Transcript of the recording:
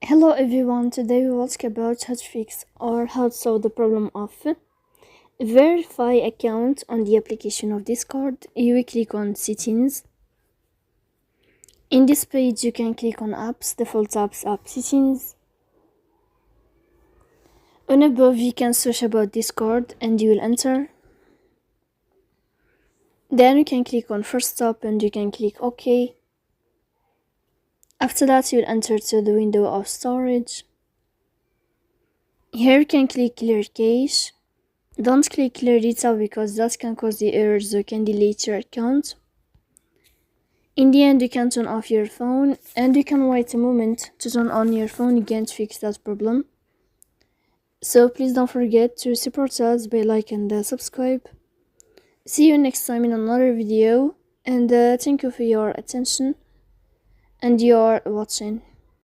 Hello everyone, today we will talk about how to fix or how to solve the problem of verify account on the application of Discord. You will click on settings. In this page you can click on apps, default apps, app settings. On above you can search about Discord and you will enter. Then you can click on first stop and you can click OK. After that you will enter to the window of storage. Here you can click clear cache. Don't click clear data because that can cause the errors that can delete your account. In the end you can turn off your phone and you can wait a moment to turn on your phone again to fix that problem. So please don't forget to support us by like and subscribe. See you next time in another video and thank you for your attention and your watching.